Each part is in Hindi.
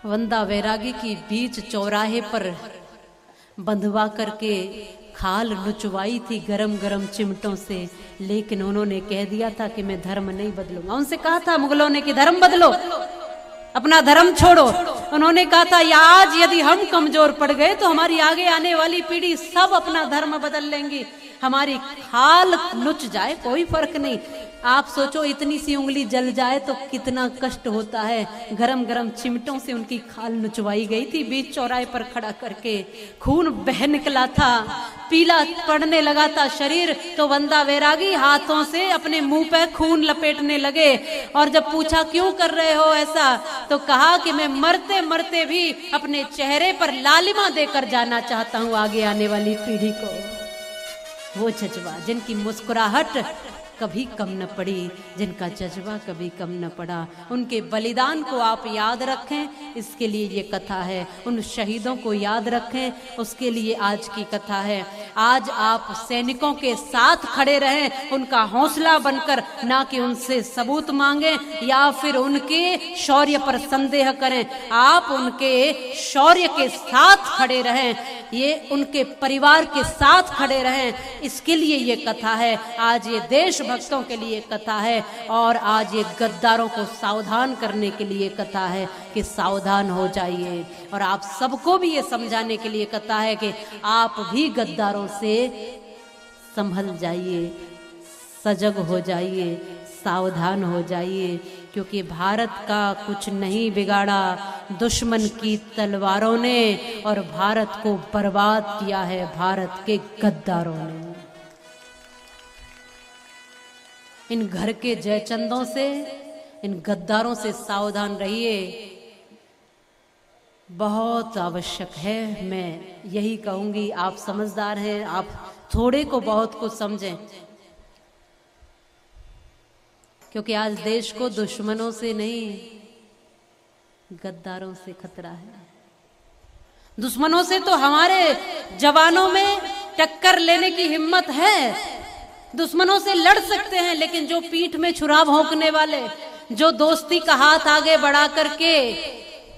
वंदा वैरागी की बीच चौराहे पर बंधवा करके खाल नुचवाई थी गरम गरम चिमटों से, लेकिन उन्होंने कह दिया था कि मैं धर्म नहीं बदलूंगा। उनसे कहा था मुगलों ने कि धर्म बदलो, अपना धर्म छोड़ो। उन्होंने कहा था या आज यदि हम कमजोर पड़ गए तो हमारी आगे आने वाली पीढ़ी सब अपना धर्म बदल लेंगी, हमारी खाल नुच जाए कोई फर्क नहीं। आप सोचो इतनी सी उंगली जल जाए तो कितना कष्ट होता है। गरम गरम चिमटों से उनकी खाल नुचवाई गई थी, बीच चौराहे पर खड़ा करके खून बह निकला था, पीला पड़ने लगा था शरीर। तो वंदा वैरागी हाथों से अपने मुंह पे खून लपेटने लगे और जब पूछा क्यों कर रहे हो ऐसा, तो कहा कि मैं मरते मरते भी अपने चेहरे पर लालिमा देकर जाना चाहता हूं आगे आने वाली पीढ़ी को। वो जज्बा जिनकी मुस्कुराहट कभी कम न पड़ी, जिनका जज्बा कभी कम न पड़ा, उनके बलिदान को आप याद रखें, इसके लिए ये कथा है। उन शहीदों को याद रखें, उसके लिए आज की कथा है। आज आप सैनिकों के साथ खड़े रहें, उनका हौसला बनकर, ना कि उनसे सबूत मांगें या फिर उनके शौर्य पर संदेह करें। आप उनके शौर्य के साथ खड़े रहें, ये उनके परिवार के साथ खड़े रहें, इसके लिए ये कथा है। आज ये देशभक्तों के लिए कथा है और आज ये गद्दारों को सावधान करने के लिए कथा है कि सावधान हो जाइए। और आप सबको भी ये समझाने के लिए कथा है कि आप भी गद्दारों से संभल जाइए, सजग हो जाइए, सावधान हो जाइए, क्योंकि भारत का कुछ नहीं बिगाड़ा दुश्मन की तलवारों ने, और भारत को बर्बाद किया है भारत के गद्दारों ने। इन घर के जयचंदों से, इन गद्दारों से सावधान रहिए, बहुत आवश्यक है। मैं यही कहूंगी, आप समझदार हैं, आप थोड़े को बहुत को समझें, क्योंकि आज देश को दुश्मनों से नहीं गद्दारों से खतरा है। दुश्मनों से तो हमारे जवानों में टक्कर लेने की हिम्मत है, दुश्मनों से लड़ सकते हैं, लेकिन जो पीठ में छुरा भोंकने वाले, जो दोस्ती का हाथ आगे बढ़ा करके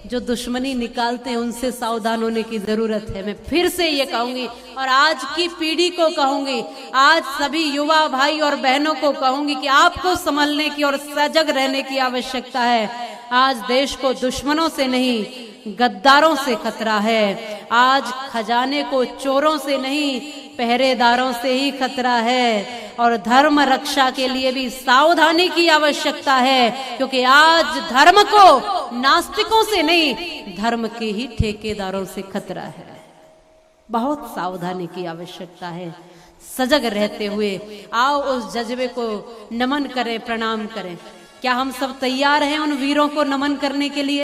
जो दुश्मनी निकालते हैं, उनसे सावधान होने की जरूरत है। मैं फिर से ये कहूंगी और आज की पीढ़ी को कहूंगी, आज सभी युवा भाई और बहनों को कहूंगी कि आपको संभलने की और सजग रहने की आवश्यकता है। आज देश को दुश्मनों से नहीं गद्दारों से खतरा है। आज खजाने को चोरों से नहीं पहरेदारों से ही खतरा है, और धर्म रक्षा के लिए भी सावधानी की आवश्यकता है, क्योंकि आज धर्म को नास्तिकों से नहीं धर्म के ही ठेकेदारों से खतरा है। बहुत सावधानी की आवश्यकता है। सजग रहते हुए आओ उस जज्बे को नमन करें, प्रणाम करें। क्या हम सब तैयार हैं उन वीरों को नमन करने के लिए?